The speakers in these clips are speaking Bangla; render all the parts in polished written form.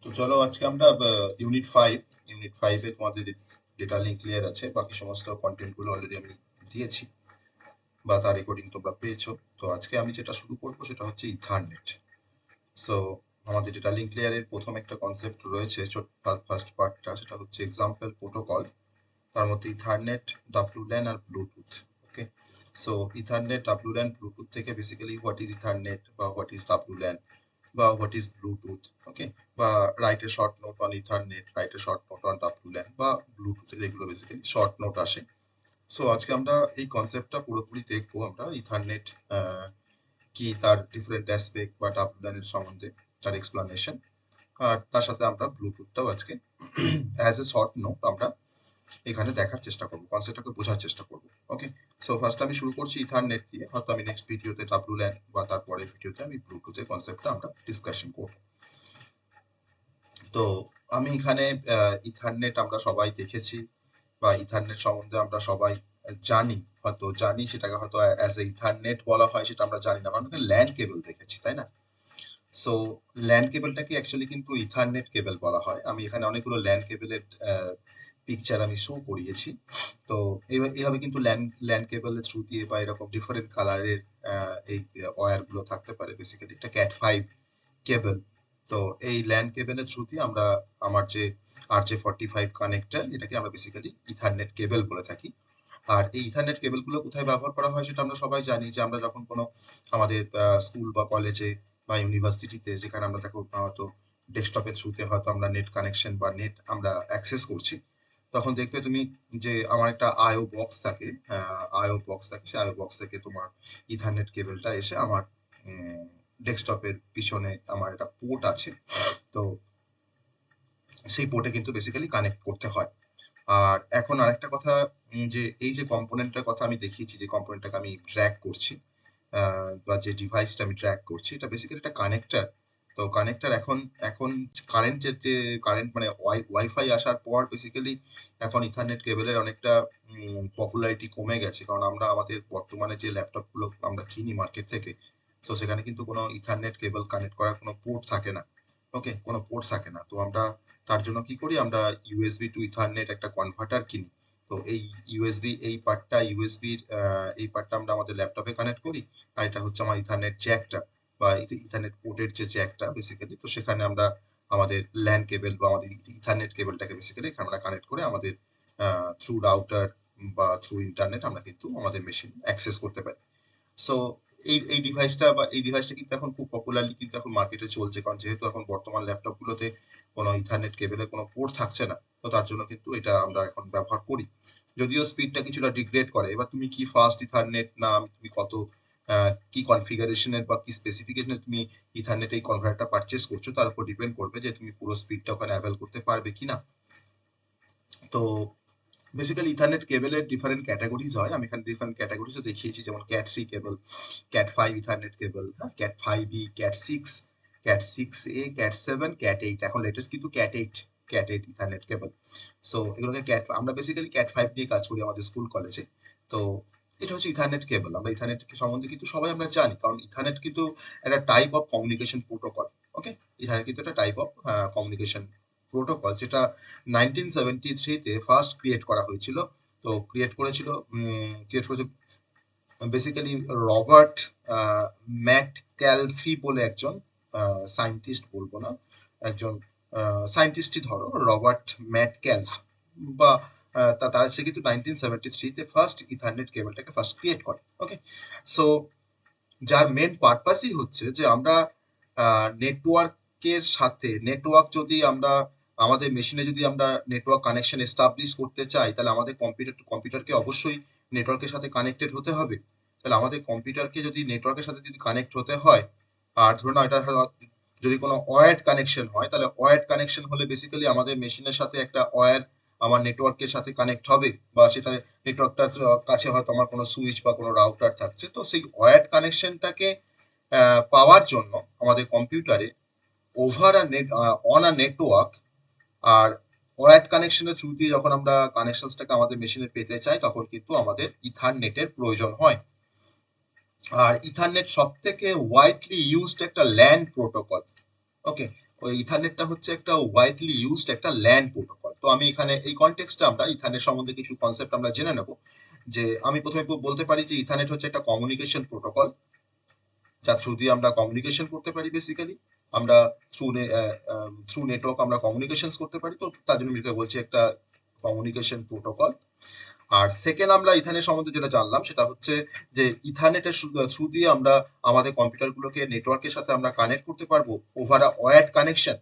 তো চলো আজকে আমরা ইউনিট 5 তোমাদের ডেটা লিঙ্ক ক্লিয়ার আছে, বাকি সমস্ত কন্টেন্ট গুলো অলরেডি আমি দিয়েছি বা তার রেকর্ডিং তোমরা পেয়েছো। তো আজকে আমি যেটা শুরু করবো সেটা হচ্ছে ইথারনেট। সো আমাদের ডেটা লিঙ্ক ক্লিয়ারের প্রথম একটা কনসেপ্ট রয়েছে, ফার্স্ট পার্টটা সেটা হচ্ছে এক্সাম্পল প্রোটোকল। তার মধ্যে ইথারনেট, ডাব্লুল্যান আর Bluetooth. Okay, so ethernet, WLAN, Bluetooth থেকে বেসিক্যালি হোয়াট ইজ ইথারনেট বা হোয়াট ইজ ডাব্লুল্যান বা হোয়াট ইজ ব্লুটুথ, ওকে, বা write a short note on ethernet, write a short note on WLAN বা ব্লুটুথের এগুলো বেসিক্যালি শর্ট নোট আসে। সো আজকে আমরা এই কনসেপ্টটা পুরোপুরি দেখবো, আমরা ইথারনেট কি, তার ডিফারেন্ট অ্যাসপেক্ট বা ডাব্লুল্যানের সম্বন্ধে তার এক্সপ্লানেশন, আর তার সাথে আমরা ব্লুটুথটাও আজকে অ্যাজ এ শর্ট নোট আমরা এখানে দেখার চেষ্টা করবো, কনসেপ্টটাকে বোঝার চেষ্টা করবো। ওকে, সো ফার্স্ট আমি শুরু করছি ইথারনেট দিয়ে, হয়তো আমি নেক্সট ভিডিওতে ডাব্লুল্যান বা তারপরের ভিডিওতে আমি ব্লুটুথের কনসেপ্টটা আমরা ডিসকাশন করব। তো আমি এখানে ইথারনেট আমরা সবাই দেখেছি বা ইথারনেট সম্বন্ধে আমরা সবাই জানি, হয়তো জানি সেটাকে হয়তো অ্যাজ এ ইথারনেট বলা হয় সেটা আমরা জানি না, আমরা ল্যান্ড কেবল দেখেছি, তাই না? সো ল্যান্ড কেবলটাকে অ্যাকচুয়ালি কিন্তু ইথারনেট কেবল বলা হয়। আমি এখানে অনেকগুলো ল্যান্ড কেবলের পিকচার আমি শো করিয়েছি। তো এইভাবে কিন্তু ল্যান্ড কেবলের থ্রু দিয়ে বা এরকম ডিফারেন্ট কালারের এই ওয়্যার গুলো থাকতে পারে। বেসিক্যালি এটা ক্যাট 5 কেবল। তো এই ল্যান্ড কেবলের থ্রু দিয়ে আমরা আমার যে RJ45 কানেক্টর, এটাকে আমরা বেসিক্যালি ইথারনেট কেবল বলে থাকি। আর এই ইথারনেট কেবলগুলো কোথায় ব্যবহার করা হয় সেটা আমরা সবাই জানি, যে আমরা যখন কোনো আমাদের স্কুল বা কলেজে বা ইউনিভার্সিটিতে, যেখানে আমরা দেখো হয়তো ডেস্কটপের থ্রুতে হয়তো আমরা নেট কানেকশন বা নেট আমরা অ্যাক্সেস করছি, তখন দেখবে তুমি যে আমার একটা আইও বক্স থাকে, সেই আইও বক্স থেকে তোমার ইথারনেট কেবলটা এসে আমার ডেস্কটপের পিছনে আমার একটা পোর্ট আছে, তো সেই পোর্টে কিন্তু বেসিক্যালি কানেক্ট করতে হয়। আর এখন আরেকটা কথা, যে এই যে কম্পোনেন্টটার কথা আমি দেখিয়েছি, যে কম্পোনেন্টটাকে আমি ট্র্যাক করছি বা যে ডিভাইসটা আমি ট্র্যাক করছি, এটা বেসিক্যালি একটা কানেক্টর। তো কানেক্টর এখন এখন যে কারেন্ট মানে ওয়াইফাই আসার পর বেসিক্যালি এখন ইথারনেট কেবলের অনেকটা পপুলারিটি কমে গেছে, কারণ আমরা আমাদের বর্তমানে যে ল্যাপটপগুলো আমরা কিনি মার্কেট থেকে, তো সেখানে কিন্তু কোনো ইথারনেট কেবল কানেক্ট করার কোনো পোর্ট থাকে না। ওকে, কোনো পোর্ট থাকে না। তো আমরা তার জন্য কি করি, আমরা ইউএসবি টু ইথারনেট একটা কনভার্টার কিনি। তো এই এই পার্টটা আমরা আমাদের ল্যাপটপে কানেক্ট করি, আর এটা হচ্ছে আমার ইথারনেট জ্যাকটা বা ইথারনেট পোর্টের যে জ্যাকটা বেসিক্যালি, তো সেখানে আমরা আমাদের ল্যান কেবল বা আমাদের ইথারনেট কেবলটাকে বেসিক্যালি এখানে আমরা কানেক্ট করে আমাদের থ্রু রাউটার বা থ্রু ইন্টারনেট আমরা কিন্তু আমাদের মেশিন অ্যাক্সেস করতে পারি। সো এই ডিভাইসটা কিন্তু এখন খুব পপুলারলি কিন্তু এখন মার্কেটে চলছে, কারণ যেহেতু এখন বর্তমান ল্যাপটপ গুলোতে কোনো ইথারনেট কেবলের কোনো পোর্ট থাকছে না, তো তার জন্য কিন্তু এটা আমরা এখন ব্যবহার করি। যদিও স্পিডটা কিছুটা ডিগ্রেড করে, এবার তুমি কি ফাস্ট ইথারনেট না তুমি কত কি কনফিগারেশনের বা কি স্পেসিফিকেশনের তুমি ইথারনেট এই কনভার্টারটা পারচেস করছো, তার উপর ডিপেন্ড করবে যে তুমি পুরো স্পিডটা ওখানে অ্যাভেল করতে পারবে কিনা। তো বেসিক্যালি ইথারনেট কেবলের ডিফারেন্ট ক্যাটাগরিজ হয়, আমি এখানে ডিফারেন্ট ক্যাটাগরিজও দেখিয়েছি, যেমন ক্যাট 3 কেবল, ক্যাট 5 ইথারনেট কেবল, হ্যাঁ, cat 5E, cat 6, cat 6A, cat 7, cat 8, এখন লেটেস্ট কিন্তু ক্যাট 8 ইথারনেট কেবল। সো এগুলোকে আমরা বেসিক্যালি ক্যাট 5 নিয়ে কাজ করি আমাদের স্কুল কলেজে। তো এটা হচ্ছে ইথারনেট কেবল। আমরা ইথারনেট সম্বন্ধে কিন্তু সবাই আমরা জানি, কারণ ইথারনেট কিন্তু একটা type of communication protocol. Okay, ethernet কিন্তু একটা টাইপ অফ কমিউনিকেশন প্রোটোকল, যেটা 1973-তে ফার্স্ট ক্রিয়েট করা হয়েছিল। তো ক্রিয়েট করেছে বেসিক্যালি রবার্ট ম্যাট ক্যালফি বলে একজন সায়েন্টিস্ট, বলবো না, একজন সায়েন্টিস্টই ধরো, রবার্ট ম্যাট ক্যালফ বা তার সে কিন্তু 1973-তে ফার্স্ট ইথারনেট কেবলটাকে ফার্স্ট ক্রিয়েট করে। ওকে, সো যার মেন পারপাসই হচ্ছে যে আমরা নেটওয়ার্কের সাথে নেটওয়ার্ক যদি আমরা আমাদের মেশিনে যদি আমরা নেটওয়ার্ক কানেকশন এস্টাবলিশ করতে চাই, তাহলে আমাদের কম্পিউটারকে অবশ্যই নেটওয়ার্কের সাথে কানেক্টেড হতে হবে। তাহলে আমাদের কম্পিউটারকে যদি নেটওয়ার্কের সাথে যদি কানেক্ট হতে হয়, আর ধরুন এটা যদি কোনো ওয়্যার্ড কানেকশন হয়, তাহলে ওয়্যার্ড কানেকশন হলে বেসিক্যালি আমাদের মেশিনের সাথে একটা ওয়্যার আমার নেটওয়ার্কের সাথে কানেক্ট হবে, বা সেটা নেটওয়ার্কটার কাছে হয়তো আমার কোনো সুইচ বা কোনো রাউটার থাকছে, তো সেই ওয়্যার্ড কানেকশনটাকে পাওয়ার জন্য আমাদের কম্পিউটারে over a net on a network আর ওয়্যার্ড কানেকশনের থ্রু দিয়ে যখন আমরা কানেকশনসটাকে আমাদের মেশিনে পেতে চাই, তখন কিন্তু আমাদের ইথারনেটের প্রয়োজন হয়। আর ইথারনেট সব থেকে ওয়াইডলি ইউজড একটা ল্যান প্রোটোকল। ওকে, ওই ইথারনেটটা হচ্ছে একটা ওয়াইডলি ইউজড একটা ল্যান প্রোটোকল। তো আমি এখানে এই কনটেক্সটে আমরা ইথারনেট সম্বন্ধে কিছু কনসেপ্ট আমরা জেনে নেব। যে আমি প্রথমে বলতে পারি যে ইথারনেট হচ্ছে একটা কমিউনিকেশন প্রোটোকল, যার থ্রু দিয়ে আমরা কমিউনিকেশন করতে পারি। বেসিক্যালি আমরা থ্রু নেটওয়ার্ক আমরা কমিউনিকেশন করতে পারি, তো তার জন্য আমি বলছি একটা কমিউনিকেশন প্রোটোকল। আর সেকেন্ড আমরা ইথারনেট সম্বন্ধে যেটা জানলাম সেটা হচ্ছে যে ইথারনেটের থ্রু দিয়ে আমরা আমাদের কম্পিউটারগুলোকে নেটওয়ার্কের সাথে আমরা কানেক্ট করতে পারবো ওভার আ ওয়্যার্ড কানেকশন,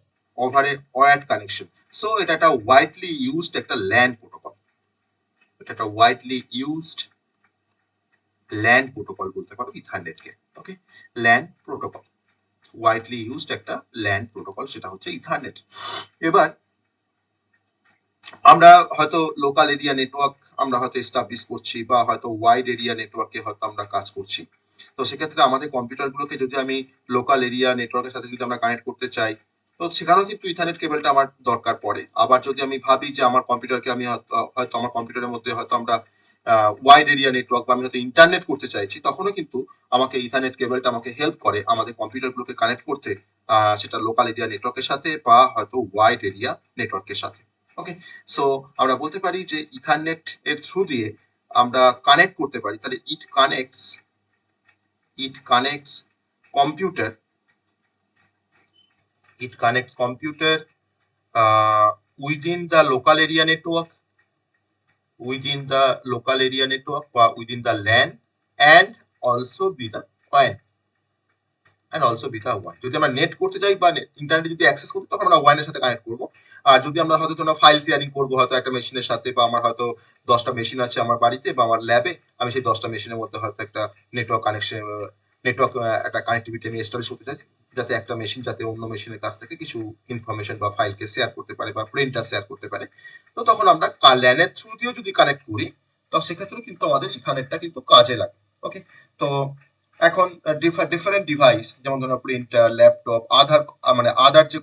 সো এটা একটা ওয়াইডলি ইউজড একটা ল্যান প্রোটোকল, এটা একটা ওয়াইডলি ইউজড ল্যান প্রোটোকল বলতে পারো ইথারনেটকে। ওকে, ল্যান প্রোটোকল, ওয়াইডলি ইউজড একটা ল্যান প্রোটোকল, সেটা হচ্ছে ইথারনেট। এবার আমরা হয়তো লোকাল এরিয়া নেটওয়ার্ক আমরা হয়তো এস্টাবলিশ করছি, বা হয়তো ওয়াইড এরিয়া নেটওয়ার্কে হয়তো আমরা কাজ করছি। তো সেক্ষেত্রে আমাদের কম্পিউটারগুলোকে যদি আমি লোকাল এরিয়া নেটওয়ার্কের সাথে যদি আমরা কানেক্ট করতে চাই, তো সেখানেও কিন্তু ইথারনেট কেবলটা আমার দরকার পড়ে। আবার যদি আমি ভাবি যে আমার কম্পিউটারকে আমি হয়তো আমার কম্পিউটারের মধ্যে হয়তো আমরা ওয়াইড এরিয়া নেটওয়ার্ক বা আমি হয়তো ইন্টারনেট করতে চাইছি, তখনও কিন্তু আমাকে ইথারনেট কেবলটা আমাকে হেল্প করে আমাদের কম্পিউটারগুলোকে কানেক্ট করতে, সেটা লোকাল এরিয়া নেটওয়ার্কের সাথে বা হয়তো ওয়াইড এরিয়া নেটওয়ার্কের সাথে। ওকে, সো আমরা বলতে পারি যে ইথারনেট এর থ্রু দিয়ে আমরা কানেক্ট করতে পারি। তাহলে it connects computer, computer within the local area network, বা within the LAN, and also be the ওয়ান, যদি আমরা নেট করতে চাই বা ইন্টারনেট যদি অ্যাক্সেস করতে, তখন আমরা ওয়ানের সাথে কানেক্ট করবো। আর যদি আমরা হয়তো কোনো ফাইল শেয়ারিং করবো হয়তো একটা মেশিনের সাথে, বা আমার হয়তো 10টা মেশিন আছে আমার বাড়িতে বা আমার ল্যাবে, আমি সেই 10টা মেশিনের মধ্যে হয়তো একটা নেটওয়ার্ক কানেকশন, নেটওয়ার্ক একটা কানেক্টিভিটি আমি এস্টাবলিশ করতে চাই, যাতে একটা মেশিন যাতে অন্য মেশিনের কাছ থেকে কিছু ইনফরমেশন বা ফাইলকে শেয়ার করতে পারে বা প্রিন্টার শেয়ার করতে পারে। তো তখন আমরা ল্যানের থ্রু দিয়েও যদি কানেক্ট করি, তো সেক্ষেত্রেও কিন্তু আমাদের ইথারনেটটা কিন্তু কাজে লাগে। ওকে, তো এখন ডিফারেন্ট ডিভাইস, যেমন ধরো প্রিন্টার, ল্যাপটপ, মানে আদার যে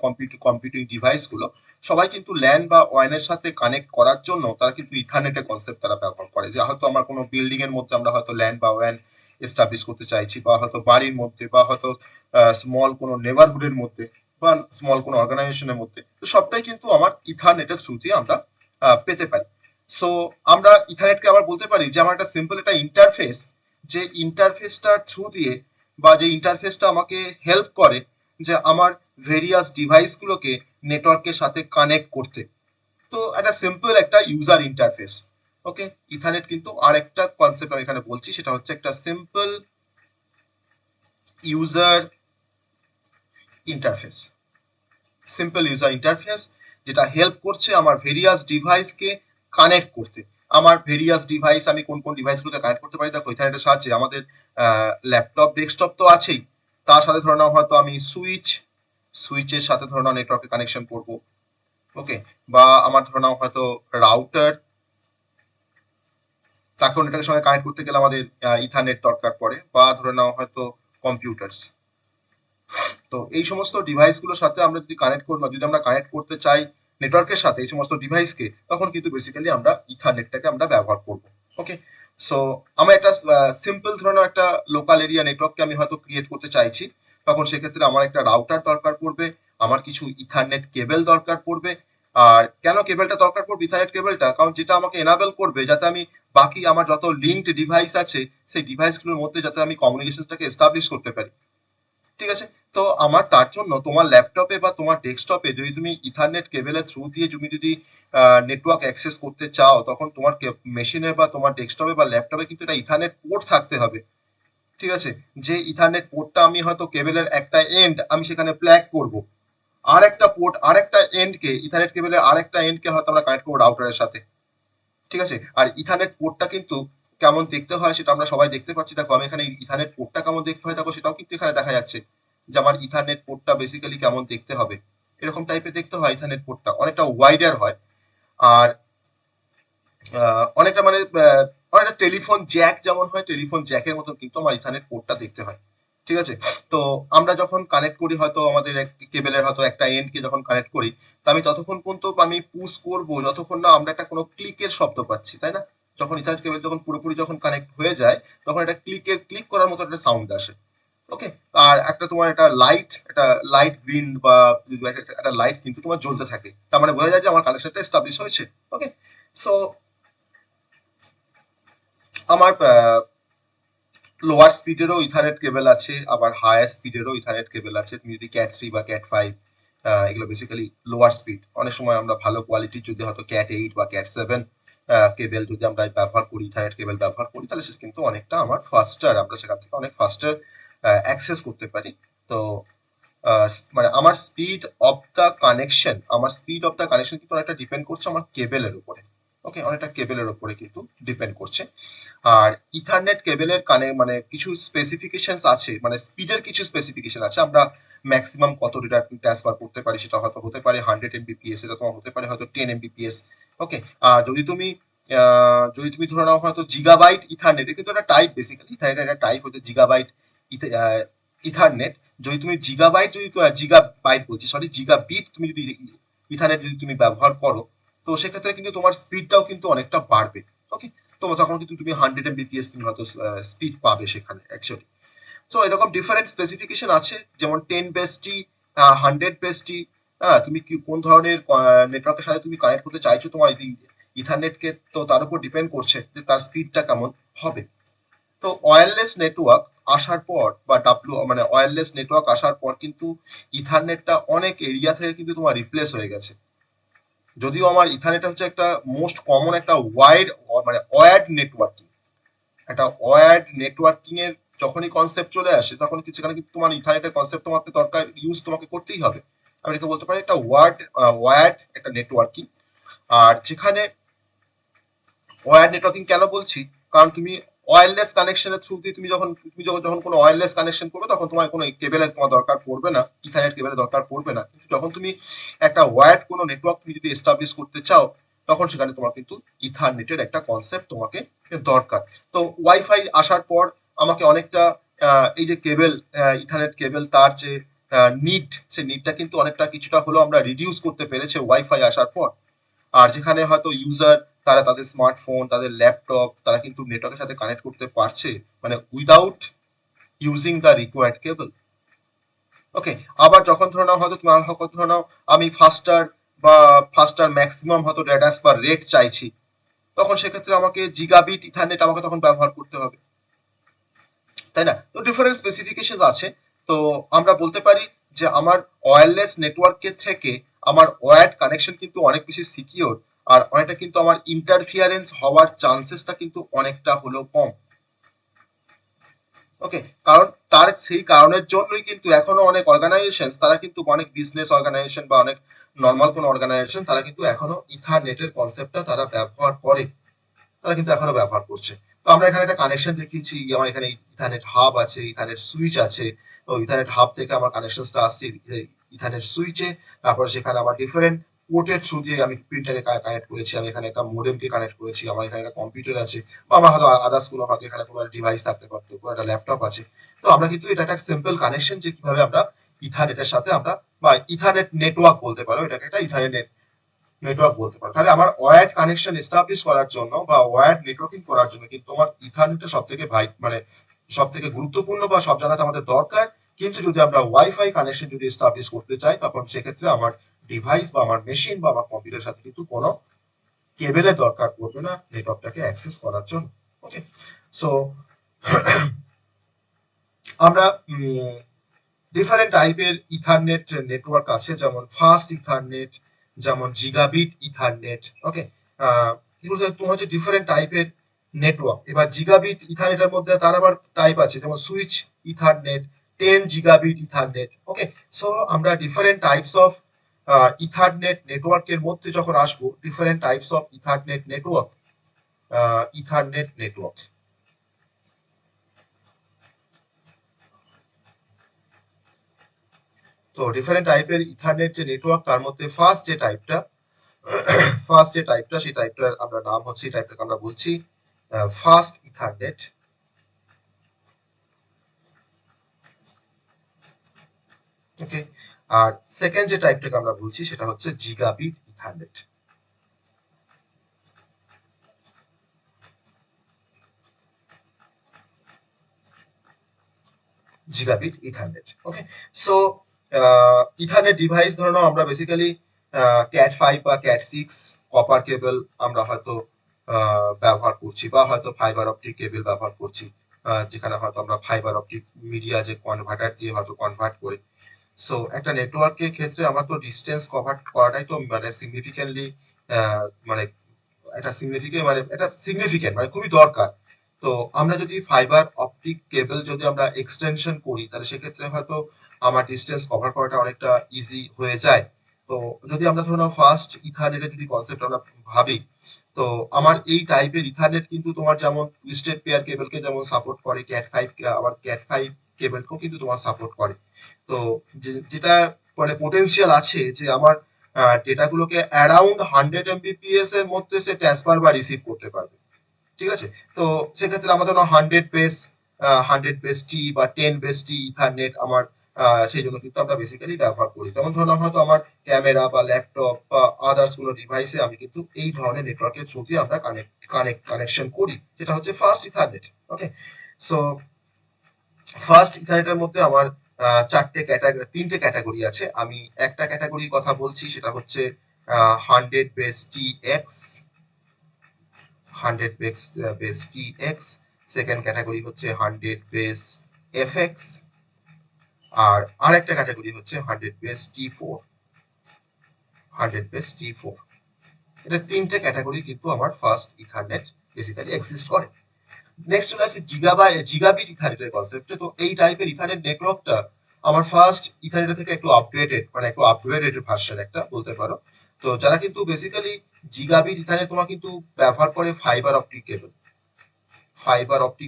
কম্পিউটিং ডিভাইস গুলো, সবাই কিন্তু ল্যান বা ওয়ানের সাথে কানেক্ট করার জন্য তারা কিন্তু ইথারনেটের কনসেপ্ট তারা ব্যবহার করে। যে হয়তো আমার কোনো বিল্ডিং এর মধ্যে আমরা হয়তো ল্যান বা ওয়ান এস্টাবলিশ করতে চাইছি, বা হয়তো বাড়ির মধ্যে, বা হয়তো স্মল কোনো নেবারহুডের মধ্যে, বা স্মল কোনো অর্গানাইজেশনের মধ্যে, তো সবটাই কিন্তু আমার ইথারনেটের থ্রু দিয়ে আমরা পেতে পারি। সো আমরা ইথারনেটকে আবার বলতে পারি যে আমার একটা সিম্পল একটা ইন্টারফেস, যে ইন্টারফেসটার থ্রু দিয়ে, বা যে ইন্টারফেসটা আমাকে হেল্প করে যে আমার ভেরিয়াস ডিভাইসগুলোকে নেটওয়ার্কের সাথে কানেক্ট করতে। তো একটা সিম্পল একটা ইউজার ইন্টারফেস। ওকে, ইথারনেট কিন্তু আর একটা কনসেপ্ট আমি এখানে বলছি, সেটা হচ্ছে একটা সিম্পল ইউজার ইন্টারফেস, যেটা হেল্প করছে আমার ভেরিয়াস ডিভাইসকে কানেক্ট করতে। আমার ভেরিয়াস ডিভাইস, আমি কোন কোন ডিভাইসগুলোকে কানেক্ট করতে পারি দেখো ইথারনেটের সাহায্যে। আমাদের ল্যাপটপ, ডেস্কটপ তো আছেই, তার সাথে ধরে নাও হয়তো আমি সুইচের সাথে ধরে নাও নেটওয়ার্কে কানেকশন করব। ওকে, বা আমার ধরে নাও হয়তো রাউটার, তাকেও নেটওয়ার্কের সঙ্গে কানেক্ট করতে গেলে আমাদের ইথারনেট দরকার পড়ে, বা ধরে নাও হয়তো কম্পিউটার্স। তো এই সমস্ত ডিভাইসগুলোর সাথে আমরা যদি কানেক্ট করতে চাই নেটওয়ার্কের সাথে এই সমস্ত ডিভাইসকে, তখন কিন্তু বেসিক্যালি আমরা ইথারনেটটাকে আমরা ব্যবহার করব। ওকে, সো আমার একটা সিম্পল ধরনের একটা লোকাল এরিয়া নেটওয়ার্ককে আমি হয়তো ক্রিয়েট করতে চাইছি, তখন সেক্ষেত্রে আমার একটা রাউটার দরকার পড়বে, আমার কিছু ইথারনেট কেবল দরকার পড়বে। আর কেন কেবলটা দরকার পড়বে, ইথারনেট কেবলটা, কারণ যেটা আমাকে এনাবেল করবে যাতে আমি বাকি আমার যত লিঙ্কড ডিভাইস আছে সেই ডিভাইসগুলোর মধ্যে যাতে আমি কমিউনিকেশনটাকে এস্টাবলিশ করতে পারি। ঠিক আছে, তো আমার তার জন্য তোমার ল্যাপটপে বা তোমার ডেস্কটপে যদি তুমি ইথারনেট কেবলের থ্রু দিয়ে তুমি যদি নেটওয়ার্ক অ্যাক্সেস করতে চাও, তখন তোমার মেশিনে বা তোমার ডেস্কটপে বা ল্যাপটপে কিন্তু একটা ইথারনেট পোর্ট থাকতে হবে। ঠিক আছে, যে ইথারনেট পোর্টটা আমি হয়তো কেবলের একটা এন্ড আমি সেখানে প্লাগ করব, আর একটা পোর্ট আর একটা এন্ডকে, ইথারনেট কেবলের আর একটা এন্ডকে হয়তো আমরা কানেক্ট করবো রাউটারের সাথে। ঠিক আছে, আর ইথারনেট পোর্টটা কিন্তু কেমন দেখতে হয় সেটা আমরা সবাই দেখতে পাচ্ছি। দেখো আমি এখানে ইথারনেট পোর্টটা কেমন দেখতে হয় দেখো, সেটাও কিন্তু এখানে দেখা যাচ্ছে যে আমার ইথারনেট পোর্টটা বেসিক্যালি কেমন দেখতে হবে। এরকম টাইপের দেখতে হয় ইথারনেট পোর্টটা, অনেকটা ওয়াইডার হয়। আর অনেকটা মানে অনেকটা টেলিফোন জ্যাক যেমন হয়, টেলিফোন জ্যাকের মতো কিন্তু আমার ইথারনেট পোর্টটা দেখতে হয়। ঠিক আছে, তো আমরা যখন কানেক্ট করি হয়তো আমাদের কেবলের হয়তো একটা এন্ডকে যখন কানেক্ট করি, তো আমি ততক্ষণ পর্যন্ত আমি পুশ করব যতক্ষণ না আমরা একটা কোনো ক্লিকের শব্দ পাচ্ছি, তাই না? যখন ইথারনেট কেবল যখন পুরোপুরি যখন কানেক্ট হয়ে যায়, তখন একটা ক্লিক করার মতো একটা সাউন্ড আসে। ওকে, আর একটা তোমার একটা লাইট গ্রিন বা একটা লাইট কিন্তু তোমার জ্বলতে থাকে, তার মানে বোঝা যায় যে আমার কানেকশনটা এস্টাবলিশ হয়েছে। ওকে, সো আমার লোয়ার স্পিডেরও ইথারনেট কেবল আছে, আবার হায়ার স্পিডেরও ইথারনেট কেবল আছে। তুমি যদি ক্যাট 3 বা ক্যাট 5, এগুলো বেসিক্যালি লোয়ার স্পিড। অনেক সময় আমরা ভালো কোয়ালিটির যদি হয়তো ক্যাট 8 বা ক্যাট 7 কেবল যদি আমরা ব্যবহার করি, ইথারনেট কেবল ব্যবহার করি, তাহলে সেটা কিন্তু অনেকটা আমার ফাস্টার, আমরা সেখান থেকে অনেক ফাস্টার অ্যাক্সেস করতে পারি। তো মানে আমার স্পিড অফ দ্য কানেকশন কিন্তু অনেকটা ডিপেন্ড করছে আমার কেবেলের উপরে। ওকে, অনেকটা কেবেলের উপরে কিন্তু ডিপেন্ড করছে। আর ইথারনেট কেবেলের মানে কিছু স্পেসিফিকেশন আছে, মানে স্পিডের কিছু স্পেসিফিকেশন আছে। আমরা ম্যাক্সিমাম কত ডেটা ট্রান্সফার করতে পারি, সেটা হয়তো হতে পারে 100 Mbps, সেটা তোমার হতে পারে হয়তো 10 Mbps। ওকে, আর যদি তুমি ধরে নাও হয়তো জিগাবাইট ইথারনেট, কিন্তু একটা টাইপ, বেসিক্যালি ইথারনেট একটা টাইপ হচ্ছে জিগাবাইট ইথারনেট। যদি তুমি জিগাবাইট বলছি, সরি, জিগাবিট তুমি যদি ইথারনেট যদি তুমি ব্যবহার করো, তো সেক্ষেত্রে কিন্তু তোমার স্পিডটাও কিন্তু অনেকটা বাড়বে। ওকে, তো তখন কিন্তু তুমি 100 Mbps তুমি হয়তো স্পিড পাবে সেখানে অ্যাকচুয়ালি। সো এরকম ডিফারেন্ট স্পেসিফিকেশন আছে, যেমন 10 বেসটি, 100 বেসটি। হ্যাঁ, তুমি কি কোন ধরনের নেটওয়ার্কের সাথে তুমি কানেক্ট করতে চাইছো তোমার ইথারনেটকে, তো তার উপর ডিপেন্ড করছে যে তার স্পিডটা কেমন হবে। তো ওয়্যারলেস নেটওয়ার্ক আসার পর বা মানে ওয়্যারলেস নেটওয়ার্ক আসার পর কিন্তু ইথারনেটটা অনেক এরিয়া থেকে কিন্তু তোমার রিপ্লেস হয়ে গেছে। যদিও আমার ইথারনেট হচ্ছে একটা মোস্ট কমন একটা মানে ওয়্যার্ড নেটওয়ার্কিং, একটা ওয়্যার্ড নেটওয়ার্কিং এর যখনই কনসেপ্ট চলে আসে, তখন কি সেখানে কিন্তু তোমার ইথারনেটের কনসেপ্ট তোমাকে দরকার, ইউজ তোমাকে করতেই হবে। আমি এটা বলতে পারি একটা ওয়্যার্ড একটা নেটওয়ার্কিং। আর যেখানে ওয়্যার্ড নেটওয়ার্কিং কেন বলছি, কারণ তুমি ওয়্যারলেস কানেকশনের থ্রু দিয়ে তুমি যখন কোনো ওয়্যারলেস কানেকশন করবে, তখন তোমার কোনো কেবেলের তোমার দরকার পড়বে না, ইথারনেট কেবেলের দরকার পড়বে না। কিন্তু যখন তুমি একটা ওয়্যার্ড কোনো নেটওয়ার্ক তুমি যদি এস্টাবলিশ করতে চাও, তখন সেখানে তোমার কিন্তু ইথারনেটের একটা কনসেপ্ট তোমাকে দরকার। তো ওয়াইফাই আসার পর আমাকে অনেকটা এই যে কেবেল, ইথারনেট কেবেল, তার যে নিড, সেই নিডটা কিন্তু অনেকটা কিছুটা হলেও আমরা রিডিউস করতে পেরেছে ওয়াইফাই আসার পর। আর যেখানে হয়তো ইউজার, তারা তাদের স্মার্টফোন, তাদের ল্যাপটপ, তারা কিন্তু নেটওয়ার্কের সাথে কানেক্ট করতে পারছে, মানে উইদাউট ইউজিং দ্য রিকোয়ার্ড কেবল। ওকে, আবার যখন ধরে নাও হয়তো ধরে নাও আমি বা ফাস্টার ম্যাক্সিমাম হয়তো ডেটা ট্রান্সফার রেট চাইছি, তখন সেক্ষেত্রে আমাকে জিগাবিট ইথারনেট আমাকে তখন ব্যবহার করতে হবে, তাই না? তো ডিফারেন্ট স্পেসিফিকেশন আছে। তো আমরা বলতে পারি যে আমার ওয়্যারলেস নেটওয়ার্কের থেকে আমার ওয়্যার্ড কানেকশন কিন্তু অনেক বেশি সিকিউর, আর অনেকটা কিন্তু আমার ইন্টারফিয়ারেন্স হওয়ার চান্সেসটা কিন্তু অনেকটা হলেও কম। ওকে, কারণ সেই কারণের জন্যই কিন্তু এখনো অনেক অর্গানাইজেশন, তারা কিন্তু অনেক বিজনেস অর্গানাইজেশন বা অনেক নর্মাল কোন অর্গানাইজেশন, তারা কিন্তু এখনো ইথারনেটের কনসেপ্টটা তারা ব্যবহার করে, তারা কিন্তু এখনো ব্যবহার করছে। তো আমরা এখানে একটা কানেকশন দেখিয়েছি, আমার এখানে ইথারনেট হাব আছে, ইথারনেট সুইচ আছে। তো ইথারনেট হাব থেকে আমার কানেকশনটা আসছে ইথারনেট সুইচে। তারপর সেখানে আমার ডিফারেন্ট পোর্টের থ্রু দিয়ে আমি প্রিন্টারকে কানেক্ট করেছি, আমি এখানে একটা মোডেমকে কানেক্ট করেছি, আমার এখানে একটা কম্পিউটার আছে, বা আমার হয়তো আদার্স কোনো হয়তো এখানে কোনো ডিভাইস থাকতে পারতো, কোনো একটা ল্যাপটপ আছে। তো আমরা কিন্তু এটা একটা সিম্পল কানেকশন, যে কিভাবে আমরা ইথারনেটের সাথে আমরা, বা ইথারনেট নেটওয়ার্ক বলতে পারো, এটাকে একটা ইথারনেট নেটওয়ার্ক বলতে পারো। তাহলে আমার ওয়্যার্ড কানেকশন এস্টাবলিশ করার জন্য বা ওয়্যার্ড নেটওয়ার্কিং করার জন্য কিন্তু আমার ইথারনেটটা সব থেকে মানে সব থেকে গুরুত্বপূর্ণ বা সব জায়গাতে আমাদের দরকার। কিন্তু যদি আমরা ওয়াইফাই কানেকশন যদি এস্টাবলিশ করতে চাই, তখন সেক্ষেত্রে আমার ডিভাইস বা আমার মেশিন বা আমার কম্পিউটারের সাথে কিন্তু কোনো কেবেলের দরকার পড়বে না নেটওয়ার্কটাকে অ্যাক্সেস করার জন্য। ওকে, সো আমরা ডিফারেন্ট টাইপের ইথারনেট নেটওয়ার্ক আছে, যেমন ফাস্ট ইথারনেট, যেমন জিগাবিট ইথারনেট। ওকে, এগুলো তোমার হচ্ছে ডিফারেন্ট টাইপের নেটওয়ার্ক। এবার জিগাবিট ইথারনেটের মধ্যে তার আবার টাইপ আছে, যেমন সুইচ ইথারনেট, 10 জিগাবিট ইথারনেট। ওকে, সো আমরা ডিফারেন্ট টাইপস অফ ইথারনেট নেটওয়ার্কের মধ্যে যখন আসবো, different types of ethernet network. তো ডিফারেন্ট টাইপের ইথারনেট যে নেটওয়ার্ক, তার মধ্যে ফার্স্ট যে টাইপটা সেই টাইপটার আমরা নাম হচ্ছে, এই টাইপটাকে আমরা বলছি ফাস্ট ইথারনেট। ওকে, আর সেকেন্ড যে টাইপটাকে আমরা বলছি সেটা হচ্ছে জিগাবিট ইথারনেট। জিগাবিট ইথারনেট। ওকে, সো ইথারনেট ডিভাইস ধরে নাও আমরা বেসিক্যালি ক্যাট 5 বা ক্যাট 6 কপার কেবল আমরা হয়তো ব্যবহার করছি, বা হয়তো ফাইবার অপটিক কেবল ব্যবহার করছি, যেখানে হয়তো আমরা ফাইবার অপটিক মিডিয়া যে কনভার্টার দিয়ে হয়তো কনভার্ট করি। সো একটা নেটওয়ার্কের ক্ষেত্রে আমার তো ডিস্টেন্স কভার করাটাই তো মানে সিগনিফিকেন্টলি মানে এটা সিগনিফিকেন্ট মানে খুবই দরকার। তো আমরা যদি ফাইবার অপটিক কেবল যদি আমরা এক্সটেনশন করি তাহলে সেক্ষেত্রে হয়তো আমার ডিস্টেন্স কভার করাটা অনেকটা ইজি হয়ে যায়। তো যদি আমরা ধরুন ফার্স্ট ইথারনেটের যদি কনসেপ্ট আমরা ভাবি, তো আমার এই টাইপের ইথারনেট কিন্তু তোমার যেমন টুইস্টেড পেয়ার কেবলকে যেমন সাপোর্ট করে, ক্যাট 5 আবার ক্যাট 5 কেবলকেও কিন্তু তোমার সাপোর্ট করে। তো যেটা মানে পোটেনশিয়াল আছে যে আমার ডেটাগুলোকে অ্যারাউন্ড 100 Mbps এর মধ্যে সে ট্রান্সফার বা রিসিভ করতে পারবে। ঠিক আছে, তো সেক্ষেত্রে আমাদের 100 বেস টি বা 10 বেস টি ইথারনেট আমার সেই জন্য কিন্তু আমরা বেসিক্যালি ব্যবহার করি। যেমন ধরুন হয়তো আমার ক্যামেরা বা ল্যাপটপ বা আদার্স কোনো ডিভাইসে আমি কিন্তু এই ধরনের নেটওয়ার্কের থ্রু দিয়ে আমরা কানেকশন করি, যেটা হচ্ছে ফার্স্ট ইথারনেট। ওকে, সো ফার্স্ট ইথারনেটের মধ্যে আমার তিনটে ক্যাটাগরি আছে। আমি একটা ক্যাটাগরির কথা বলছি, সেটা হচ্ছে 100 base T X, 100 base T X. Second category হচ্ছে 100 বেস এফ এক্স, আর আরেকটা ক্যাটাগরি হচ্ছে 100 বেস টি 4, 100 বেস টি 4। এটা তিনটে ক্যাটাগরি কিন্তু আমার ফার্স্ট ইথারনেট বেসিক্যালি এক্সিস্ট করে। নেক্সট চলে আসছে জিগাবিট ইথারনেটের কনসেপ্টে। তো এই টাইপের ইথারনেট নেটওয়ার্কটা আমার ফার্স্ট ইথারনেট থেকে একটু আপগ্রেডেড, মানে একটু আপগ্রেডেড ভার্সন একটা বলতে পারো। তো যারা কিন্তু বেসিক্যালি জিগাবিট ইথারনেট তোমার কিন্তু ব্যবহার করে ফাইবার অপটিক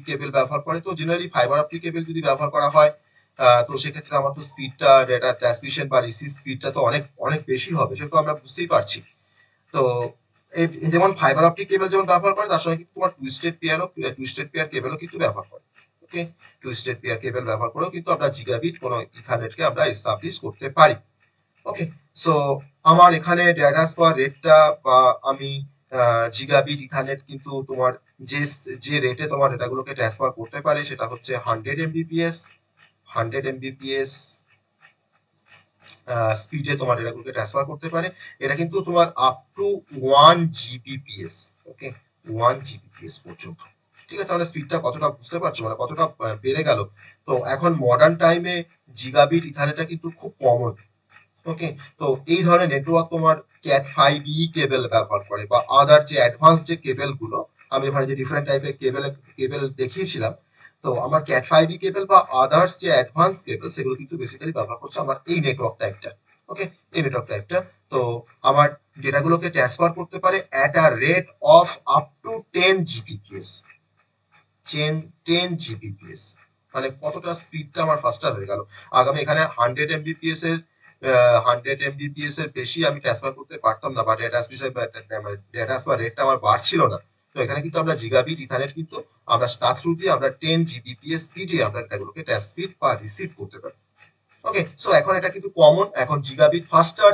কেবল ব্যবহার করে। তো জেনারেলি ফাইবার অপটিক কেবল যদি ব্যবহার করা হয়, তো সেক্ষেত্রে আমার তো স্পিডটা, ডেটা ট্রান্সমিশন বা রিসিভ স্পিডটা তো অনেক অনেক বেশি হবে, সেটা তো আমরা বুঝতেই পারছি। তো যেমন ফাইবার অপটিক কেবল যেমন ব্যবহার করে, তার সঙ্গে কিন্তু তোমার টুইস্টেড পেয়ার কেবলও কিন্তু ব্যবহার করে। ওকে, টুইস্টেড পেয়ার কেবল ব্যবহার করেও কিন্তু আমরা জিগাবিট কোনো ইথারনেটকে আমরা এস্টাবলিশ করতে পারি। ওকে, সো আমার এখানে ডেটা ট্রান্সফার রেটটা বা আমি জিগাবিট ইথারনেট কিন্তু তোমার যে যে রেটে তোমার ডেটাগুলোকে ট্রান্সফার করতে পারে সেটা হচ্ছে 100 Mbps। 100 Mbps স্পিডে তোমার ডেটাগুলোকে ট্রান্সফার করতে পারে। এটা কিন্তু তোমার up to 1 Gbps। Okay, 1 Gbps পর্যন্ত। ঠিক আছে, তাহলে স্পিডটা কতটা বুঝতে পারছো, মানে কতটা বেড়ে গেল। তো এখন মডার্ন টাইমে জিগাবিট ইথারনেটটা কিন্তু খুব কমন। ওকে, তো এই ধরনের নেটওয়ার্ক তোমার ক্যাট 5e কেবল ব্যবহার করে, বা আদার যে অ্যাডভান্স যে কেবল গুলো আমি ওখানে যে ডিফারেন্ট টাইপের কেবল দেখিয়েছিলাম, তো আমার ক্যাট 5e কেবল বা আদার্স যে অ্যাডভান্স কেবল সেগুলো কিন্তু বেসিক্যালি ব্যবহার করছে আমার এই নেটওয়ার্কটা একটা। ওকে, এই নেটওয়ার্কটা একটা। তো আমার ডেটাগুলোকে ট্রান্সফার করতে পারে at a rate of up to 10 Gbps। 10 Gbps মানে কতটা স্পিডটা আমার ফাস্টার হয়ে গেল। আগামী এখানে 100 Mbps এর বেশি আমি ট্রান্সফার করতে পারতাম না, বা ডেটা ট্রান্সফার রেটটা আমার বাড়ছিল না। তো এখানে কিন্তু আমরা জিগাবিট ইথারনেট কিন্তু আমরা তার থ্রু দিয়ে আমরা 10 Gbps স্পিডে আমরা ডেটাগুলোকে ট্রান্সমিট বা রিসিভ করতে পারি। ওকে, সো এখন এটা কিন্তু কমন, এখন জিগাবিট ফাস্টার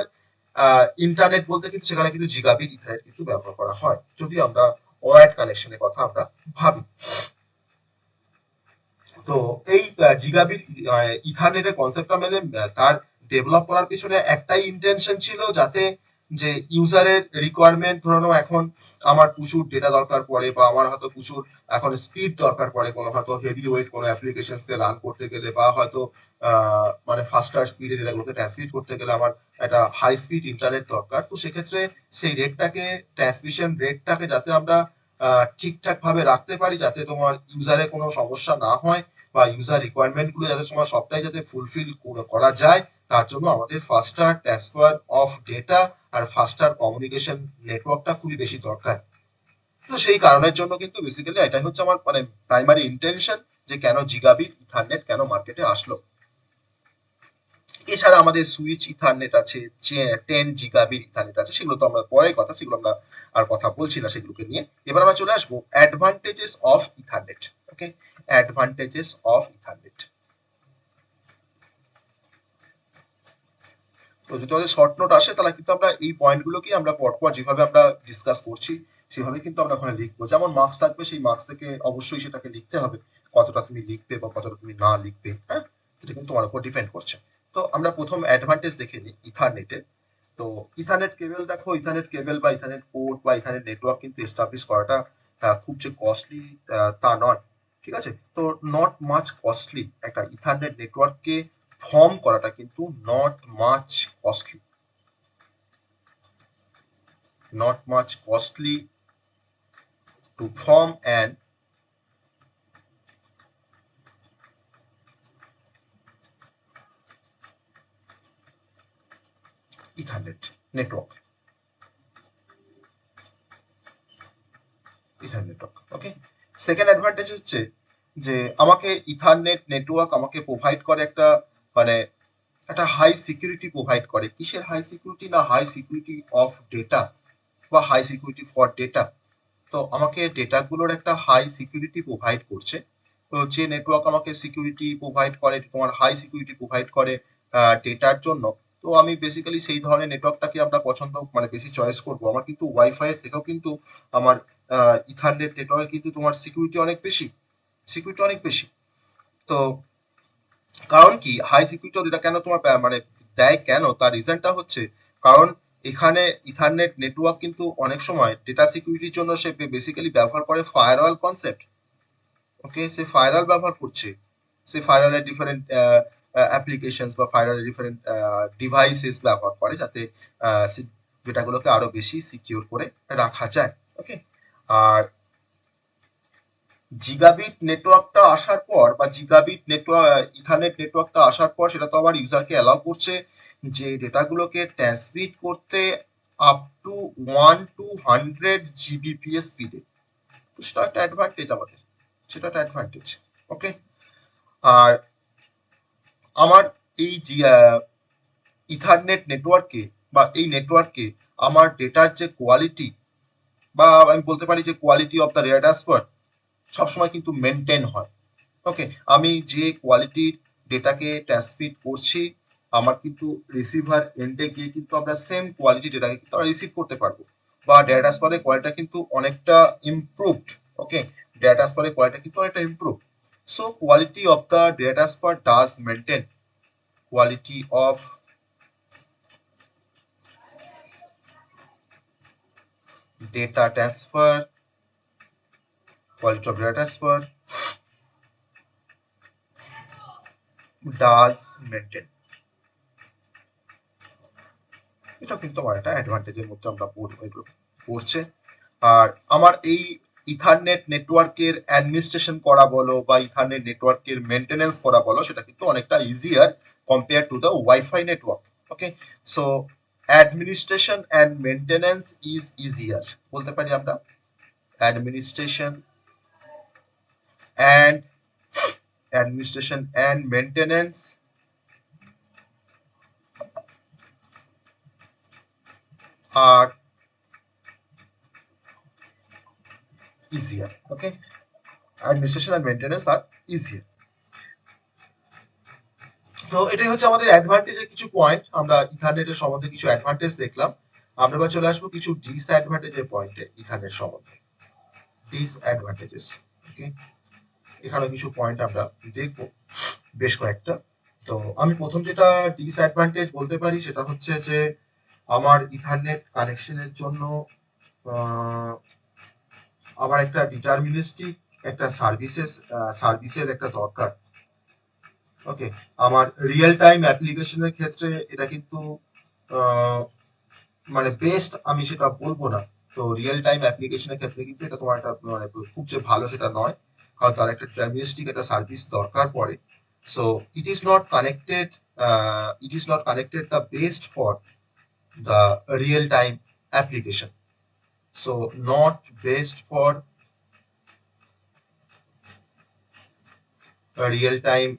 ইন্টারনেট বলতে কিন্তু সেখানে কিন্তু জিগাবিট ইথারনেট কিন্তু ব্যবহার করা হয়, যদি আমরা ওয়ার্ড কানেকশনের কথা আমরা ভাবি। তো এই জিগাবিট ইথারনেটের কনসেপ্টটা মেনে তার ডেভেলপ করার পিছনে একটাই ইন্টেনশন ছিল, যাতে যে ইউজারের রিকোয়ারমেন্ট ধরে নাও এখন আমার প্রচুর ডেটা দরকার পড়ে, বা আমার হয়তো প্রচুর এখন স্পিড দরকার পড়ে কোনো হয়তো হেভি ওয়েট কোনো অ্যাপ্লিকেশনসকে রান করতে গেলে, বা হয়তো মানে ফাস্টার স্পিডে ডেটাগুলোকে ট্রান্সমিট করতে গেলে আমার একটা হাই স্পিড ইন্টারনেট দরকার। তো সেক্ষেত্রে সেই রেটটাকে, ট্রান্সমিশন রেটটাকে যাতে আমরা ঠিকঠাক ভাবে রাখতে পারি, যাতে তোমার ইউজারের কোনো সমস্যা না হয়, বা ইউজার রিকোয়ারমেন্ট গুলো যাতে তোমার সবটাই যাতে ফুলফিল করা যায়, তার জন্য আমাদের ফাস্টার ট্রান্সফার অফ ডেটা আর ফাস্টার কমিউনিকেশন নেটওয়ার্কটা খুবই বেশি দরকার। তো সেই কারণের জন্য কিন্তু বেসিক্যালি এটাই হচ্ছে আমার মানে প্রাইমারি ইন্টেনশন, যে কেন জিগাবিট ইথারনেট কেন মার্কেটে আসলো। এছাড়া আমাদের সুইচ ইথারনেট আছে, 10 জিগাবিট ইথারনেট আছে, সেগুলো তো আমরা পরে কথা, সেগুলো আমরা আর কথা বলছি না সেগুলোকে নিয়ে। এবার আমরা চলে আসবো advantages of ethernet. Okay, advantages of ethernet. তো যদি আমাদের শর্ট নোট আসে তাহলে কিন্তু আমরা এই পয়েন্টগুলোকে আমরা পরপর যেভাবে আমরা ডিসকাস করছি সেভাবে কিন্তু আমরা ওখানে লিখবো। যেমন মার্কস থাকবে, সেই মার্কস থেকে অবশ্যই সেটাকে লিখতে হবে, কতটা তুমি লিখবে বা কতটা তুমি না লিখবে। হ্যাঁ, এটা কিন্তু তোমার উপর ডিপেন্ড করছে। তো আমরা প্রথম অ্যাডভান্টেজ দেখে নিই ইথারনেটের। তো ইথারনেট কেবল দেখো, ইথারনেট কেবল বা ইথারনেট পোর্ট বা ইথারনেট নেটওয়ার্ক কিন্তু এস্টাবলিশ করাটা খুব যে কস্টলি তা নয়, ঠিক আছে? তো নট মাচ কস্টলি, একটা ইথারনেট নেটওয়ার্ককে ফর্ম করাটা কিন্তু not much costly, not much costly to form an Ethernet network. Ethernet network. Okay, second advantage হচ্ছে যে আমাকে ইথারনেট নেটওয়ার্ক আমাকে প্রোভাইড করে একটা, মানে একটা হাই সিকিউরিটি প্রোভাইড করে। কিসের হাই সিকিউরিটি? না, হাই সিকিউরিটি অফ ডেটা বা হাই সিকিউরিটি ফর ডেটা। তো আমাকে ডেটাগুলোর একটা হাই সিকিউরিটি প্রোভাইড করছে। তো যে নেটওয়ার্ক আমাকে সিকিউরিটি প্রোভাইড করে, তোমার হাই সিকিউরিটি প্রোভাইড করে ডেটার জন্য, তো আমি বেসিক্যালি সেই ধরনের নেটওয়ার্কটাকে আমরা পছন্দ, মানে বেশি চয়েস করবো। আমার কিন্তু ওয়াইফাই এর থেকেও কিন্তু আমার ইথারনেট নেটওয়ার্কে কিন্তু তোমার সিকিউরিটি অনেক বেশি, সিকিউরিটি অনেক বেশি। তো কারণ কি হাই সিকিউরিটি এটা কেন তোমার মানে দেয় কেন, তার রিজনটা হচ্ছে কারণ এখানে ইথারনেট নেটওয়ার্ক কিন্তু অনেক সময় ডেটা সিকিউরিটির জন্য সে বেসিক্যালি ব্যবহার করে ফায়ারওয়াল কনসেপ্ট। ওকে, সে ফায়ারওয়াল ব্যবহার করছে, সে ফায়ারওয়ালের ডিফারেন্ট অ্যাপ্লিকেশনস বা ফায়ারওয়ালের ডিফারেন্ট ডিভাইসেস ব্যবহার করে যাতে ডেটাগুলোকে আরো বেশি সিকিউর করে রাখা যায়। ওকে, আর জিগাবিট নেটওয়ার্কটা আসার পর বা জিগাবিট নেটওয়ার্ক ইথারনেট নেটওয়ার্কটা আসার পর সেটা তো আবার ইউজারকে অ্যালাউ করছে যে ডেটাগুলোকে ট্রান্সমিট করতে আপ টু 1 to 100 জিবিপিএস স্পিডে। তো সেটা একটা অ্যাডভান্টেজ আমাদের, সেটা একটা অ্যাডভান্টেজ। ওকে, আর আমার এই ইথারনেট নেটওয়ার্কে বা এই নেটওয়ার্কে আমার ডেটার যে কোয়ালিটি, বা আমি বলতে পারি যে quality of the data transfer সবসময় কিন্তু মেনটেন হয়। ওকে, আমি যে কোয়ালিটির ডেটাকে ট্রান্সমিট করছি, আমার কিন্তু রিসিভার এন্ডে গিয়ে কিন্তু আমরা সেম কোয়ালিটি ডেটাকে কিন্তু আমরা রিসিভ করতে পারবো, বা ডেটা ট্রান্সফারের কোয়ালিটিটা কিন্তু অনেকটা ইমপ্রুভড। ওকে, ডেটা ট্রান্সফারের কোয়ালিটিটা কিন্তু অনেকটা improve. So quality of the data transfer does maintain, quality of data transfer, quality of data transfer does maintain. এটা কিন্তু আমার একটা অ্যাডভান্টেজের মধ্যে আমরা পড়ছে। আর আমার এই ইথারনেট নেটওয়ার্কের অ্যাডমিনিস্ট্রেশন করা বলো বা ইথারনেট নেটওয়ার্কের মেনটেনেন্স করা বলো, সেটা কিন্তু অনেকটা easier compare to the wifi network. Okay, so administration and maintenance is easier, বলতে পারি আমরা administration and maintenance are easier. Okay, administration and maintenance are easier. তো এটাই হচ্ছে আমাদের অ্যাডভান্টেজের কিছু পয়েন্ট। আমরা ইথারনেটের সম্বন্ধে কিছু অ্যাডভান্টেজ দেখলাম। আমরা এবার চলে আসবো কিছু ডিসঅ্যাডভান্টেজের পয়েন্টে ইথারনেট সম্বন্ধে। ডিসঅ্যাডভান্টেজেস, ওকে, এখানে কিছু পয়েন্ট আমরা দেখবো, বেশ কয়েকটা। তো আমি প্রথম যেটা ডিসঅ্যাডভান্টেজ বলতে পারি সেটা হচ্ছে যে আমার ইথারনেট কানেকশনের জন্য আমার একটা ডিটারমিনিস্টিক একটা সার্ভিসের একটা দরকার। ওকে, আমার রিয়েল টাইম অ্যাপ্লিকেশনের ক্ষেত্রে এটা কিন্তু মানে বেস্ট আমি সেটা বলবো না। তো রিয়েল টাইম অ্যাপ্লিকেশনের ক্ষেত্রে কিন্তু এটা তোমার একটা মানে খুব যে ভালো সেটা নয়, কারণ তার একটা ডিটারমিনিস্টিক একটা সার্ভিস দরকার পড়ে। So it is not connected, the best for the real time application. So not best for real time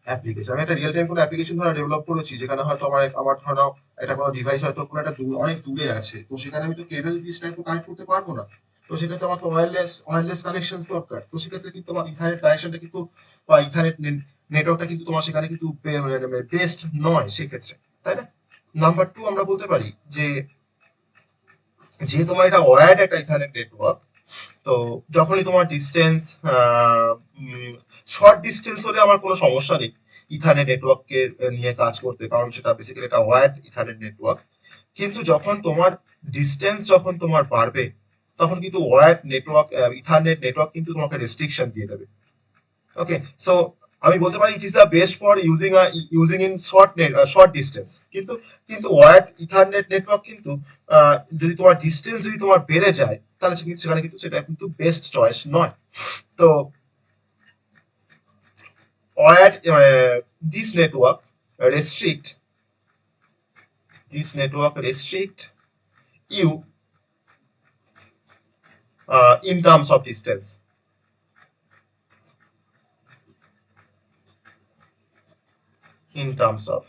application. আমি একটা রিয়েল টাইম কোনো অ্যাপ্লিকেশন ধরো ডেভেলপ করেছি, যেখানে হয়তো আমার ধরো একটা কোনো ডিভাইস হয়তো কোনো একটা অনেক দূরে আছে, তো সেখানে আমি তো কেবল দিয়ে সেটা কানেক্ট করতে পারবো না। তো সেক্ষেত্রে আমাকে ওয়্যারলেস কানেকশন দরকার। তো সেক্ষেত্রে কিন্তু আমার ইথারনেট কানেকশনটা কিন্তু বা ইথারনেট নেটওয়ার্কটা কিন্তু তোমার সেখানে কিন্তু বেস্ট নয় সেক্ষেত্রে, তাই না? নাম্বার টু আমরা বলতে পারি যে যেহেতু আমার এটা ওয়্যার্ড একটা ইথারনেট নেটওয়ার্ক, তো যখনই তোমার ডিস্টেন্স শর্ট ডিস্টেন্স হলে আমার কোনো সমস্যা নেই ইথারনেট নেটওয়ার্ককে নিয়ে কাজ করতে, কারণ সেটা বেসিক্যালি একটা ওয়্যার্ড ইথারনেট নেটওয়ার্ক। কিন্তু যখন তোমার ডিস্টেন্স যখন তোমার বাড়বে, তখন কিন্তু ওয়্যার্ড নেটওয়ার্ক ইথারনেট নেটওয়ার্ক কিন্তু তোমাকে রেস্ট্রিকশন দিয়ে দেবে। ওকে, সো আমি বলতে পারি it is the best for using in short distance. কিন্তু কিন্তু ওয়্যার্ড ইথারনেট নেটওয়ার্ক কিন্তু যদি তোমার ডিস্টেন্স যদি তোমার বেড়ে যায়, তাহলে সেখানে কিন্তু সেটা কিন্তু বেস্ট চয়েস নয়। তো wired this network restrict restrict you in terms of distance. In terms of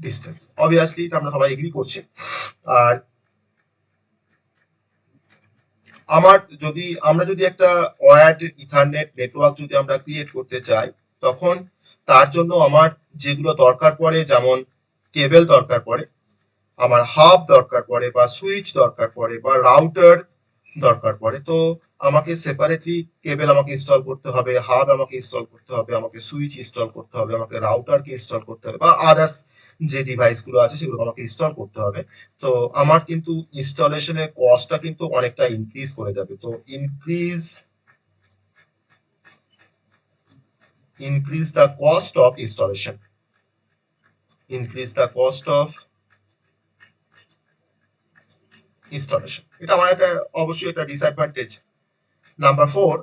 distance, obviously এটা আমরা সবাই এগ্রি করছি। আর আমরা যদি একটা ওয়্যার্ড ইথারনেট নেটওয়ার্ক যদি আমরা ক্রিয়েট করতে চাই, তখন তার জন্য আমার যেগুলো দরকার পড়ে, যেমন কেবল দরকার পড়ে, আমার হাব দরকার পড়ে, বা সুইচ দরকার পড়ে, বা রাউটার দরকার পড়ে। তো আমাকে সেপারেটলি কেবল আমাকে ইনস্টল করতে হবে, হাব আমাকে ইনস্টল করতে হবে, আমাকে সুইচ ইনস্টল করতে হবে, আমাকে রাউটারকে ইনস্টল করতে হবে, বা আদার্স যে ডিভাইস গুলো আছে সেগুলো আমাকে ইনস্টল করতে হবে। তো আমার কিন্তু ইনস্টলেশনের কস্টটা কিন্তু অনেকটা ইনক্রিজ করে যাবে। তো increase the cost of installation, increase the cost of installation, এটা আমার একটা অবশ্যই একটা ডিসঅ্যাডভান্টেজ। নাম্বার 4,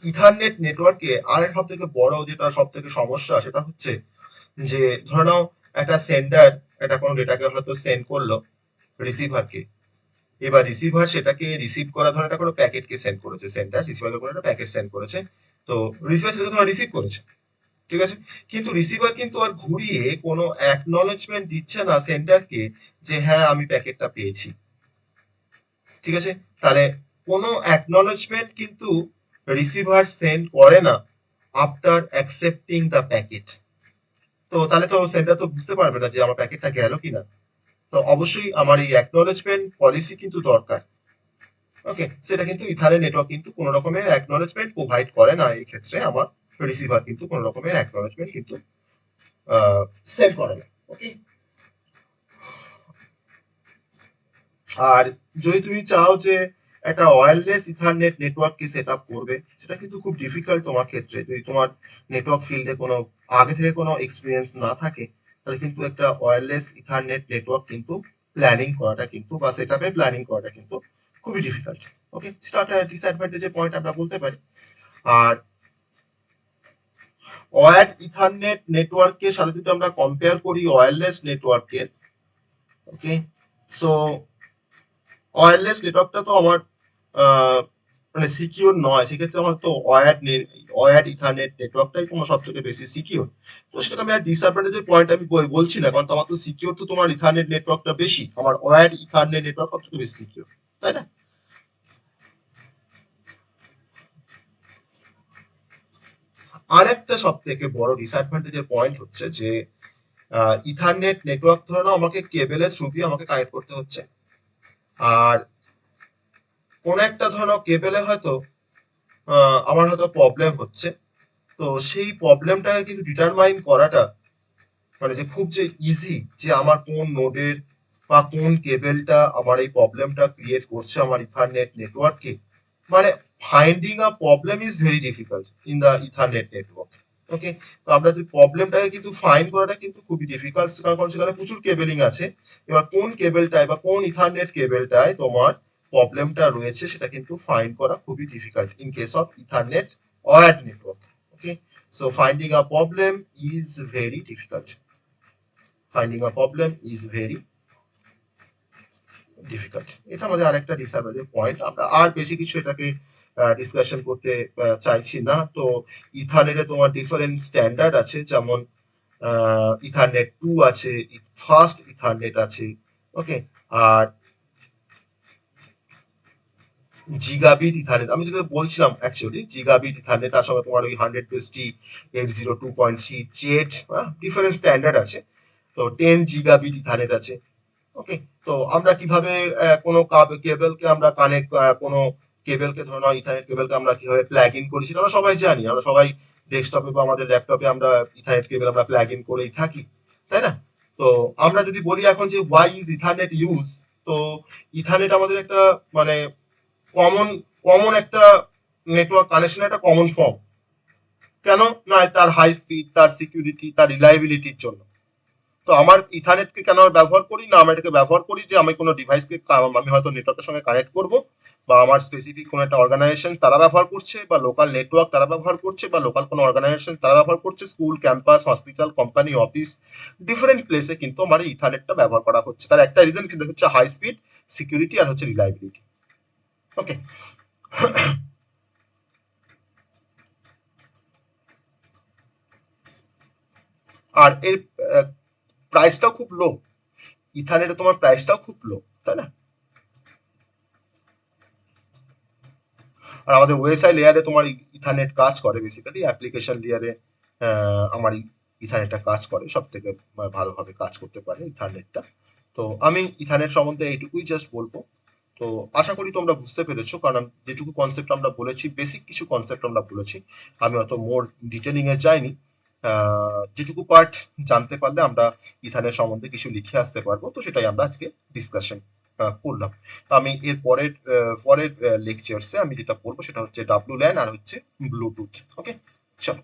ইথারনেট নেটওয়ার্কে আর সব থেকে বড় যেটা সব থেকে সমস্যা, সেটা হচ্ছে যে ধরে নাও একটা সেন্ডার একটা কোনো ডেটাকে হয়তো সেন্ড করলো রিসিভারকে। এবার রিসিভার সেটাকে রিসিভ করা, ধরো একটা কোনো প্যাকেটকে সেন্ড করেছে, সেন্ডার রিসিভারকে কোনো একটা প্যাকেট সেন্ড করেছে। তো রিসিভার সেটাকে তোমার রিসিভ করেছে, ঠিক আছে। কিন্তু রিসিভার কিন্তু আর ঘুরিয়ে কোনো অ্যাকনলেজমেন্ট দিচ্ছে না সেন্ডারকে যে হ্যাঁ আমি প্যাকেটটা পেয়েছি, ঠিক আছে। তাহলে কোনো অ্যাকনলেজমেন্ট কিন্তু রিসিভার সেন্ড করে না আফটার অ্যাকসেপ্টিং দ্য প্যাকেট। তো তাহলে তো সেন্ডার তো বুঝতে পারবে না যে আমার প্যাকেটটা গেল কিনা। তো অবশ্যই আমার এই অ্যাকনলেজমেন্ট পলিসি কিন্তু দরকার। ওকে, সেটা কিন্তু ইথারের নেটওয়ার্ক কিন্তু কোনো রকমের অ্যাকনলেজমেন্ট প্রোভাইড করে না। এই ক্ষেত্রে আমার রিসিভার কিন্তু কোনো রকমের অ্যাকনলেজমেন্ট কিন্তু সেন্ড করে না। ওকে, আর যদি তুমি চাও যে একটা ওয়্যারলেস ইথারনেট নেটওয়ার্ককে সেট আপ করবে, সেটা কিন্তু খুব ডিফিকাল্ট তোমার ক্ষেত্রে। যদি তোমার নেটওয়ার্ক ফিল্ডে কোনো আগে থেকে কোনো এক্সপিরিয়েন্স না থাকে, তাহলে কিন্তু একটা ওয়্যারলেস ইথারনেট নেটওয়ার্ক কিন্তু প্ল্যানিং করাটা কিন্তু, বা সেট আপের প্ল্যানিং করাটা কিন্তু খুবই ডিফিকাল্ট। ওকে, সেটা একটা ডিসঅ্যাডভান্টেজের পয়েন্ট আমরা বলতে পারি। আর ওয়্যার্ড ইথারনেট নেটওয়ার্কের সাথে যদি আমরা কম্পেয়ার করি ওয়্যারলেস নেটওয়ার্কের, ওকে, সো ওয়্যারলেস নেটওয়ার্কটা তো আমার মানে সিকিউর নয়। সেক্ষেত্রে আমার তো ওয়্যার্ড ইথারনেট নেটওয়ার্কটাই তোমার সব থেকে বেশি সিকিউর। তো সেটাকে আমি আর ডিসঅ্যাডভান্টেজের পয়েন্ট আমি বলছি না, কারণ তোমার তো সিকিউর তো তোমার ইথারনেট নেটওয়ার্কটা বেশি, আমার ওয়্যার্ড ইথারনেট নেটওয়ার্ক সব থেকে বেশি সিকিউর, তাই না? আর একটা সব থেকে বড় ডিসঅ্যাডভান্টেজের পয়েন্ট হচ্ছে যে ইথারনেট নেটওয়ার্ক ধরে নাও আমাকে কেবলের থ্রু দিয়ে আমাকে কানেক্ট করতে হচ্ছে। আর কোন একটা ধরে নাও কেবলে হয়তো আমার হয়তো প্রবলেম হচ্ছে। তো সেই প্রবলেমটাকে কিন্তু ডিটারমাইন করাটা, মানে যে খুব যে ইজি যে আমার কোন নোডের বা কোন কেবলটা আমার এই প্রবলেমটা ক্রিয়েট করছে আমার ইথারনেট নেটওয়ার্কে, মানে finding a problem is very difficult in the ethernet network. Okay, তো আমরা যে প্রবলেমটাকে কিন্তু ফাইন্ড করাটা কিন্তু খুবই ডিফিকাল্ট, কারণ সেখানে প্রচুর কেবলিং আছে। এবার কোন কেবলটায় বা কোন ইথারনেট কেবলটায় তোমার প্রবলেমটা রয়েছে, সেটা কিন্তু ফাইন্ড করা খুবই difficult in case of ethernet wired network. Okay, so finding a problem is very difficult, finding a problem is very difficult। এটা আমাদের আরেকটা ডিসঅ্যাডভান্টেজ পয়েন্ট। আমরা আর বেশি কিছু এটাকে ডিসকাশন করতে চাইছি না। তো ইথারনেটে তোমার ডিফারেন্ট স্ট্যান্ডার্ড আছে, যেমন ইথারনেট 2 আছে, ফার্স্ট ইথারনেট আছে। ওকে, আর জিগাবিট ইথারনেট আমি যেটা বলছিলাম অ্যাকচুয়ালি জিগাবিট ইথারনেট তার সঙ্গে তোমার ওই 100 BST 802.3 জেড ডিফারেন্ট স্ট্যান্ডার্ড আছে। তো 10 জিগাবিট ইথারনেট আছে। ওকে, তো আমরা কিভাবে কোনো কেবলকে আমরা কানেক্ট কোনো কেবলকে ধরো ইথারনেট কেবলকে আমরা কিভাবে প্লাগ ইন করি সেটা আমরা সবাই জানি। আমরা সবাই ডেস্কটপে বা আমাদের ল্যাপটপে আমরা ইথারনেট কেবল আমরা প্লাগ ইন করেই থাকি, তাই না? তো আমরা যদি বলি এখন যে ওয়াই ইজ ইথারনেট ইউজ, তো ইথারনেট আমাদের একটা মানে কমন কমন একটা নেটওয়ার্ক কানেকশন, একটা কমন ফর্ম। কেন? না, তার হাই স্পিড, তার সিকিউরিটি, তার রিলায়েবিলিটির জন্য। তো আমার ইথারনেটকে কেন ব্যবহার করি না, আমরা এটাকে ব্যবহার করি যে আমি কোনো ডিভাইসকে আমি হয়তো নেটওয়ার্কের সঙ্গে কানেক্ট করব, বা আমার স্পেসিফিক কোনো একটা অর্গানাইজেশন তারা ব্যবহার করছে, বা লোকাল নেটওয়ার্ক তারা ব্যবহার করছে, বা লোকাল কোনো অর্গানাইজেশন তারা ব্যবহার করছে, school, campus, hospital, company, office, different প্লেসে কিন্তু আমার এই ইথারনেটটা ব্যবহার করা হচ্ছে। তার একটা রিজন কিন্তু হচ্ছে হাই স্পিড, সিকিউরিটি আর হচ্ছে রিলায়েবিলিটি। ওকে, আর এর প্রাইসটাও খুব লো। ইথারনেটে তোমার প্রাইসটাও খুব লো, তাই না? আর আমাদের ওএসআই লেয়ারে তোমার ইথারনেট কাজ করে, বেসিক্যালি অ্যাপ্লিকেশন লেয়ারে আমার ইথারনেটটা কাজ করে সব থেকে ভালোভাবে কাজ করতে পারে ইথারনেটটা। তো আমি ইথারনেট সম্বন্ধে এইটুকুই জাস্ট বলবো। তো আশা করি তোমরা বুঝতে পেরেছো, কারণ যেটুকু কনসেপ্ট আমরা বলেছি, বেসিক কিছু কনসেপ্ট আমরা বলেছি, আমি অত মোর ডিটেলিং এ যাইনি। যেটুকু পার্ট জানতে পারলে আমরা ইথারনেট সম্বন্ধে কিছু লিখে আসতে পারবো, তো সেটাই আমরা আজকে ডিসকাশন করলাম। আমি এর পরের লেকচার্সে আমি যেটা করবো সেটা হচ্ছে ডাব্লু ল্যান আর হচ্ছে ব্লুটুথ। ওকে, চলো।